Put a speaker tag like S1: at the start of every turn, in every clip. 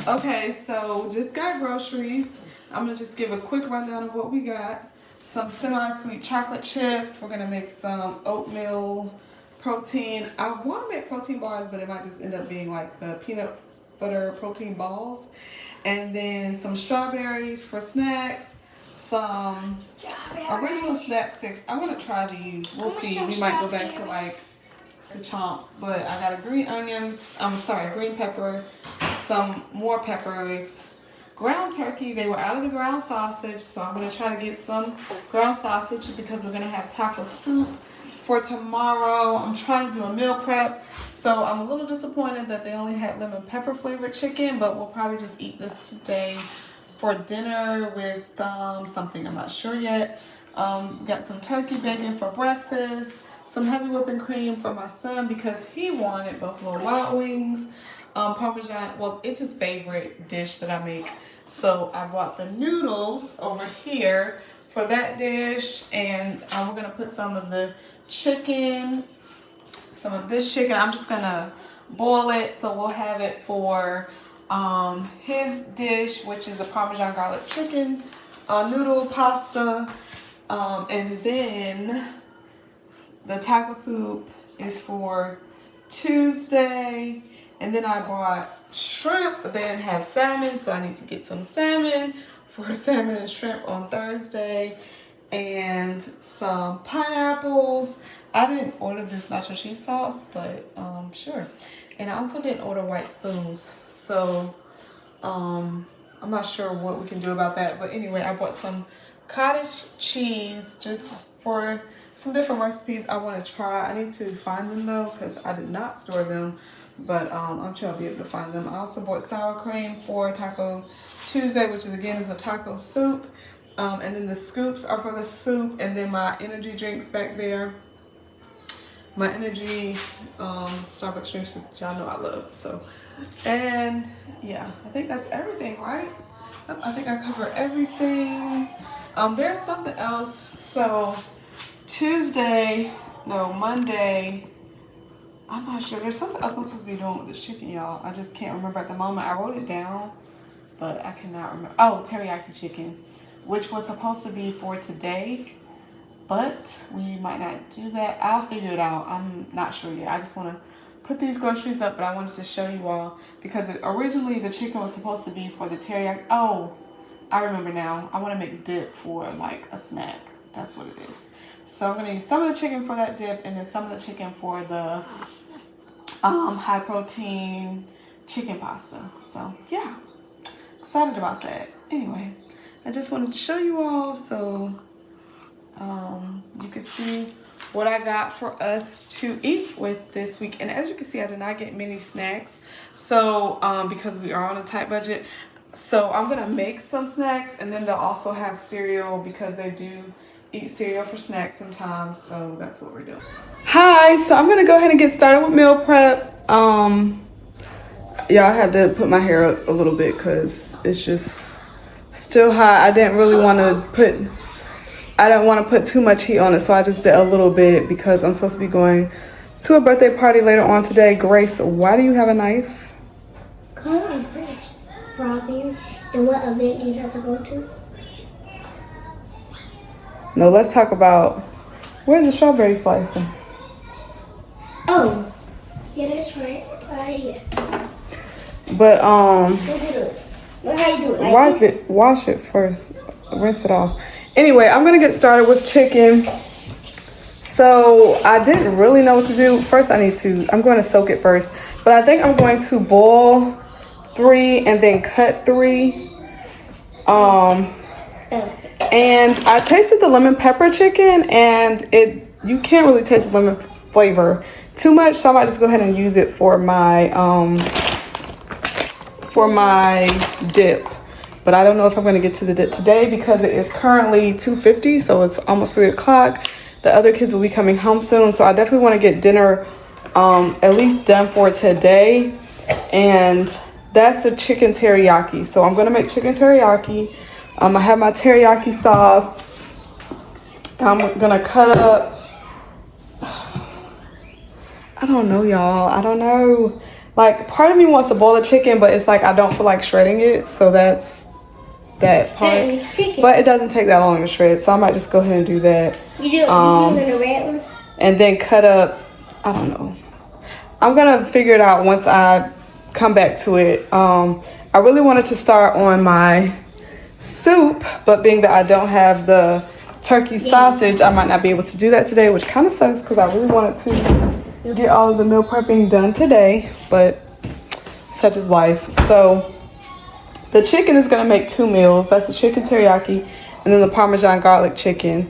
S1: Okay, so just got groceries. I'm gonna just give a quick rundown of what we got. Some semi-sweet chocolate chips. We're gonna make some oatmeal protein. I want to make protein bars, but it might just end up being like the peanut butter protein balls. And then some strawberries for snacks. Some original snack sticks. I want to try these. We'll see. We might go back to like the chomps, but I got a green onions. Green pepper, some more peppers, ground turkey. They were out of the ground sausage, so I'm gonna try to get some ground sausage because we're gonna have taco soup for tomorrow. I'm trying to do a meal prep, so I'm a little disappointed that they only had lemon pepper flavored chicken, but we'll probably just eat this today for dinner with something I'm not sure yet. Got some turkey bacon for breakfast, some heavy whipping cream for my son because he wanted Buffalo Wild Wings. Parmesan, well, it's his favorite dish that I make. So I bought the noodles over here for that dish, and we're gonna put some of the chicken, some of this chicken. I'm just gonna boil it, so we'll have it for his dish, which is a Parmesan garlic chicken noodle pasta, and then the taco soup is for Tuesday. And then I bought shrimp, but they didn't have salmon, so I need to get some salmon for salmon and shrimp on Thursday. And some pineapples. I didn't order this nacho cheese sauce, but sure. And I also didn't order white spoons, so I'm not sure what we can do about that. But anyway, I bought some cottage cheese just for some different recipes I want to try. I need to find them though, because I did not store them. But I'm sure I'll be able to find them. I also bought sour cream for Taco Tuesday, which is again is a taco soup. And then the scoops are for the soup, and then my energy drinks back there. My energy Starbucks drinks that y'all know I love. So, and yeah, I think that's everything, right? I think I covered everything. There's something else. So Monday. I'm not sure. There's something else I'm supposed to be doing with this chicken, y'all. I just can't remember at the moment. I wrote it down, but I cannot remember. Oh, teriyaki chicken, which was supposed to be for today, but we might not do that. I'll figure it out. I'm not sure yet. I just want to put these groceries up, but I wanted to show you all because originally the chicken was supposed to be for the teriyaki. Oh, I remember now. I want to make dip for like a snack. That's what it is. So I'm going to use some of the chicken for that dip, and then some of the chicken for the high protein chicken pasta. So yeah, excited about that. Anyway, I just wanted to show you all so you can see what I got for us to eat with this week. And as you can see, I did not get many snacks, so because we are on a tight budget. So I'm gonna make some snacks, and then they'll also have cereal because they do eat cereal for snacks sometimes. So that's what we're doing. Hi, so I'm gonna go ahead and get started with meal prep. Yeah, I had to put my hair up a little bit because it's just still hot. I didn't want to put too much heat on it, so I just did a little bit because I'm supposed to be going to a birthday party later on today. Grace, why do you have a knife?
S2: Because I'm British from you. And what event do you have to go to?
S1: No, let's talk about where's the strawberry slicer?
S2: Oh, yeah, that's right. Right here.
S1: But
S2: Look how you do it.
S1: Wash it first, rinse it off. Anyway, I'm gonna get started with chicken. So I didn't really know what to do. First, I'm going to soak it first, but I think I'm going to boil 3 and then cut 3. And I tasted the lemon pepper chicken, and you can't really taste the lemon flavor too much, so I might just go ahead and use it for my dip. But I don't know if I'm going to get to the dip today because it is currently 2:50, so it's almost 3 o'clock. The other kids will be coming home soon, so I definitely want to get dinner at least done for today. And that's the chicken teriyaki. So I'm going to make chicken teriyaki. I have my teriyaki sauce. I'm going to cut up. I don't know, y'all. I don't know. like, part of me wants to boil the chicken, but it's like I don't feel like shredding it, so that's that part. But it doesn't take that long to shred, so I might just go ahead and do that.
S2: You do the red one?
S1: And then cut up, I don't know. I'm gonna figure it out once I come back to it. I really wanted to start on my soup, but being that I don't have the turkey sausage, I might not be able to do that today, which kind of sucks because I really wanted to get all of the meal prepping done today, but such is life. So the chicken is gonna make 2 meals. That's the chicken teriyaki and then the Parmesan garlic chicken.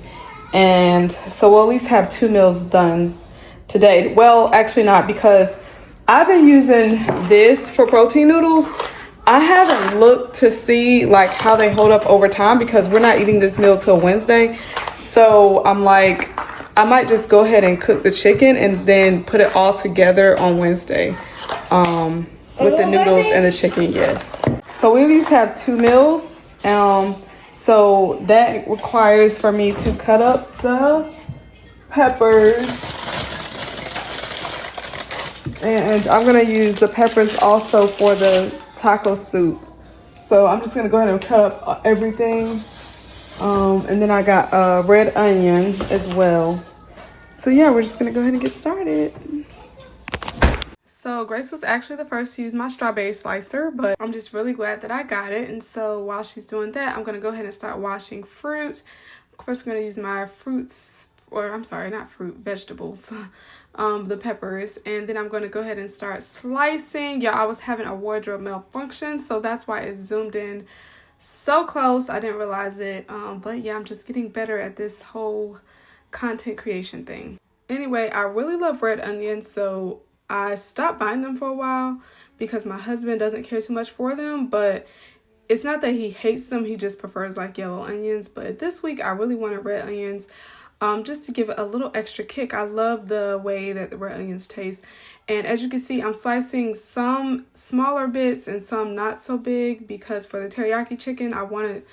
S1: And so we'll at least have 2 meals done today. Well, actually not, because I've been using this for protein noodles. I haven't looked to see like how they hold up over time because we're not eating this meal till Wednesday. So I'm like, I might just go ahead and cook the chicken and then put it all together on Wednesday with the noodles and the chicken, yes. So we at least have 2 meals. So that requires for me to cut up the peppers. And I'm gonna use the peppers also for the taco soup. So I'm just gonna go ahead and cut up everything. And then I got a red onion as well. So yeah, we're just gonna go ahead and get started. So Grace was actually the first to use my strawberry slicer, but I'm just really glad that I got it. And so while she's doing that, I'm gonna go ahead and start washing fruit. Of course, I'm gonna use my fruits, or I'm sorry, not fruit, vegetables, the peppers. And then I'm gonna go ahead and start slicing. Yeah, I was having a wardrobe malfunction, so that's why it zoomed in so close. I didn't realize it, but yeah, I'm just getting better at this whole content creation thing. Anyway, I really love red onions, so I stopped buying them for a while because my husband doesn't care too much for them, but it's not that he hates them, he just prefers like yellow onions. But this week I really wanted red onions, just to give it a little extra kick. I love the way that the red onions taste. And as you can see, I'm slicing some smaller bits and some not so big because for the teriyaki chicken, I wanted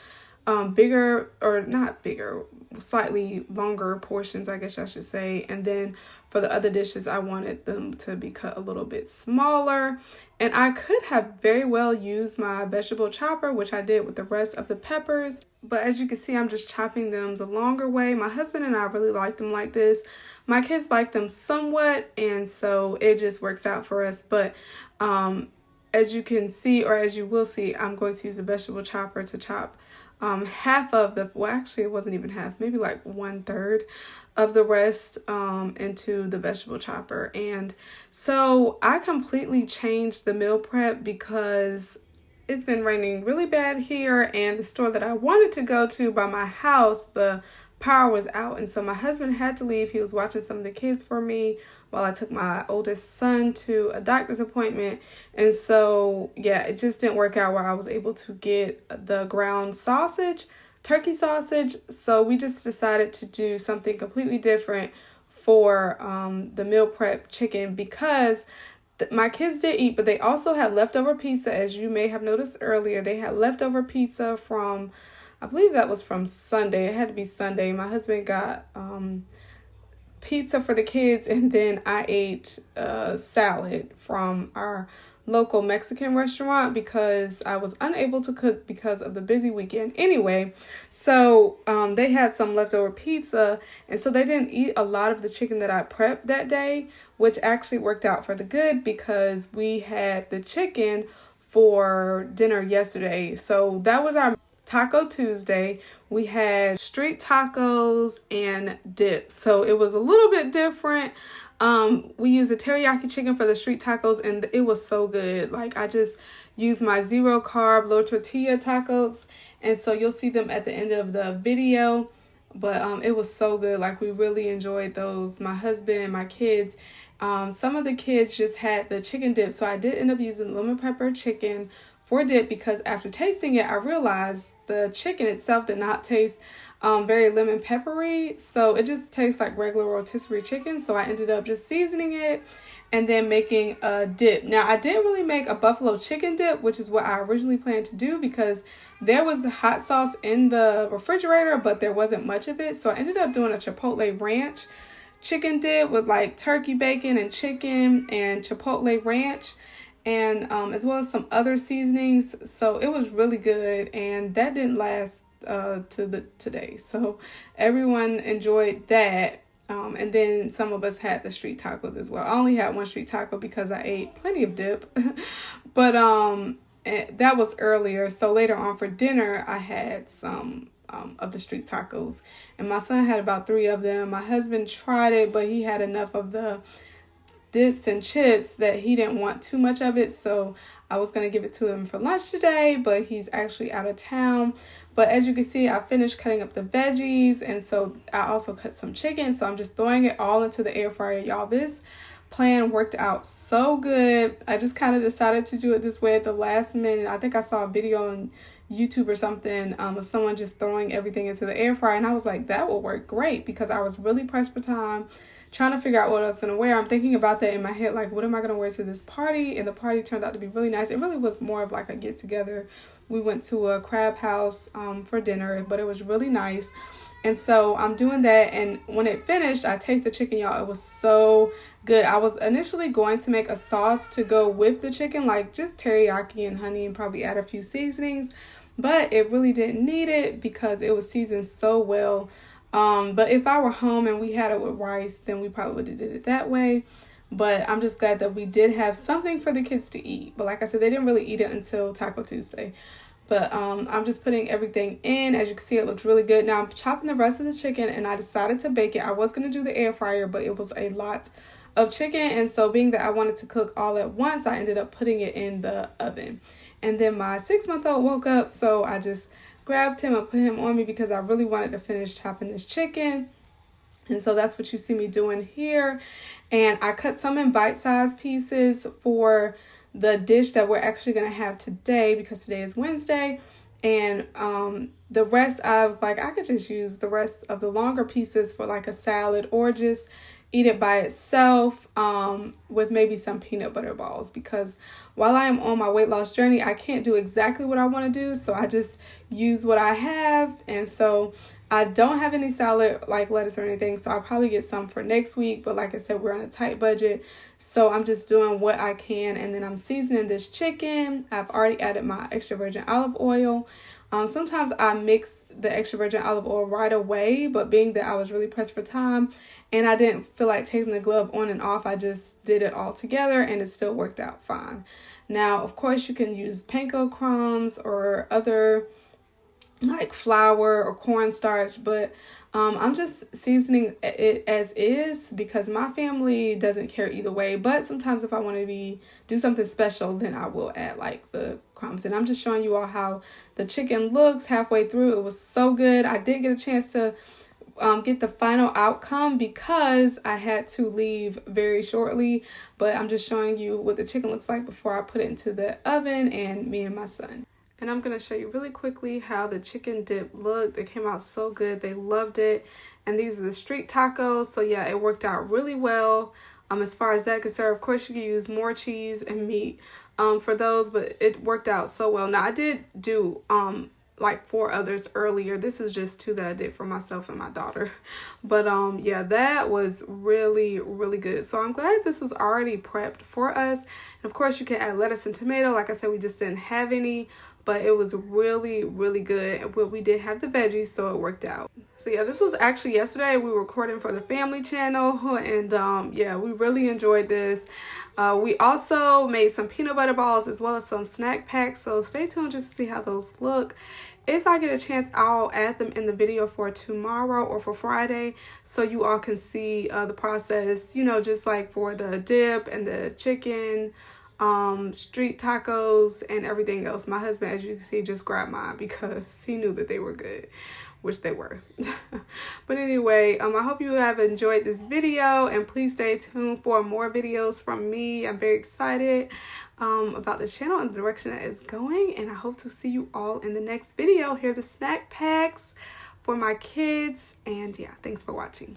S1: bigger, or not bigger, slightly longer portions, I guess I should say. And then for the other dishes, I wanted them to be cut a little bit smaller. And I could have very well used my vegetable chopper, which I did with the rest of the peppers. But as you can see, I'm just chopping them the longer way. My husband and I really like them like this. My kids like them somewhat, and so it just works out for us. But as you can see, or as you will see, I'm going to use a vegetable chopper to chop half of the, well, actually it wasn't even half, maybe like 1/3 of the rest into the vegetable chopper. And so I completely changed the meal prep because it's been raining really bad here, and the store that I wanted to go to by my house, the power was out, and so my husband had to leave. He was watching some of the kids for me while I took my oldest son to a doctor's appointment. And so yeah, it just didn't work out where I was able to get the ground sausage, turkey sausage. So we just decided to do something completely different for the meal prep chicken because my kids did eat, but they also had leftover pizza. As you may have noticed earlier, they had leftover pizza from, I believe that was from Sunday. It had to be Sunday. My husband got pizza for the kids, and then I ate salad from our local Mexican restaurant because I was unable to cook because of the busy weekend. Anyway, so they had some leftover pizza, and so they didn't eat a lot of the chicken that I prepped that day, which actually worked out for the good because we had the chicken for dinner yesterday. So that was our Taco Tuesday. We had street tacos and dip, so it was a little bit different. We used a teriyaki chicken for the street tacos, and it was so good. Like, I just used my 0 carb low tortilla tacos, and so you'll see them at the end of the video. But it was so good. Like, we really enjoyed those, my husband and my kids. Some of the kids just had the chicken dip, so I did end up using lemon pepper chicken for dip because after tasting it, I realized the chicken itself did not taste very lemon peppery. So it just tastes like regular rotisserie chicken. So I ended up just seasoning it and then making a dip. Now, I didn't really make a buffalo chicken dip, which is what I originally planned to do because there was hot sauce in the refrigerator, but there wasn't much of it. So I ended up doing a chipotle ranch chicken dip with like turkey bacon and chicken and chipotle ranch. and as well as some other seasonings. So it was really good, and that didn't last to today. So everyone enjoyed that. And then some of us had the street tacos as well. I only had one street taco because I ate plenty of dip. But that was earlier. So later on for dinner, I had some of the street tacos. And my son had about 3 of them. My husband tried it, but he had enough of the dips and chips that he didn't want too much of it. So I was going to give it to him for lunch today, but he's actually out of town. But as you can see, I finished cutting up the veggies, and so I also cut some chicken. So I'm just throwing it all into the air fryer, y'all. This plan worked out so good. I just kind of decided to do it this way at the last minute. I think I saw a video on YouTube or something of someone just throwing everything into the air fryer, and I was like, that will work great, because I was really pressed for time trying to figure out what I was going to wear. I'm thinking about that in my head, like, what am I going to wear to this party? And the party turned out to be really nice. It really was more of like a get together. We went to a crab house for dinner, but it was really nice. And so I'm doing that, and when it finished, I tasted the chicken, y'all. It was so good. I was initially going to make a sauce to go with the chicken, like just teriyaki and honey, and probably add a few seasonings, but it really didn't need it because it was seasoned so well. But if I were home and we had it with rice, then we probably would have did it that way. But I'm just glad that we did have something for the kids to eat. But like I said, they didn't really eat it until Taco Tuesday. But I'm just putting everything in. As you can see, it looks really good. Now I'm chopping the rest of the chicken, and I decided to bake it. I was going to do the air fryer, but it was a lot of chicken. And so being that I wanted to cook all at once, I ended up putting it in the oven. And then my 6-month-old woke up, so I just grabbed him and put him on me because I really wanted to finish chopping this chicken. And so that's what you see me doing here. And I cut some in bite-sized pieces for the dish that we're actually going to have today, because today is Wednesday. And the rest, I was like, I could just use the rest of the longer pieces for like a salad, or just eat it by itself with maybe some peanut butter balls, because while I am on my weight loss journey, I can't do exactly what I want to do. So I just use what I have. And so I don't have any salad like lettuce or anything, so I'll probably get some for next week. But like I said, we're on a tight budget, so I'm just doing what I can. And then I'm seasoning this chicken. I've already added my extra virgin olive oil. Sometimes I mix the extra virgin olive oil right away, but being that I was really pressed for time and I didn't feel like taking the glove on and off, I just did it all together, and it still worked out fine. Now, of course, you can use panko crumbs or other like flour or cornstarch, but I'm just seasoning it as is because my family doesn't care either way. But sometimes if I want to do something special, then I will add like the crumbs. And I'm just showing you all how the chicken looks halfway through. It was so good. I did get a chance to get the final outcome because I had to leave very shortly, but I'm just showing you what the chicken looks like before I put it into the oven, and me and my son. And I'm going to show you really quickly how the chicken dip looked. It came out so good. They loved it. And these are the street tacos. So yeah, it worked out really well. As far as that concerned, of course you can use more cheese and meat for those, but it worked out so well. Now I did do like 4 others earlier. This is just 2 that I did for myself and my daughter. But yeah, that was really, really good. So I'm glad this was already prepped for us. And of course you can add lettuce and tomato. Like I said, we just didn't have any, but it was really, really good. But we did have the veggies, so it worked out. So yeah, this was actually yesterday. We were recording for the family channel, and yeah, we really enjoyed this. We also made some peanut butter balls as well as some snack packs, so stay tuned just to see how those look. If I get a chance, I'll add them in the video for tomorrow or for Friday, so you all can see the process, you know, just like for the dip and the chicken, street tacos and everything else. My husband, as you can see, just grabbed mine because he knew that they were good, which they were. But anyway, I hope you have enjoyed this video, and please stay tuned for more videos from me. I'm very excited about this channel and the direction that it's going, and I hope to see you all in the next video. Here are the snack packs for my kids, and yeah, thanks for watching.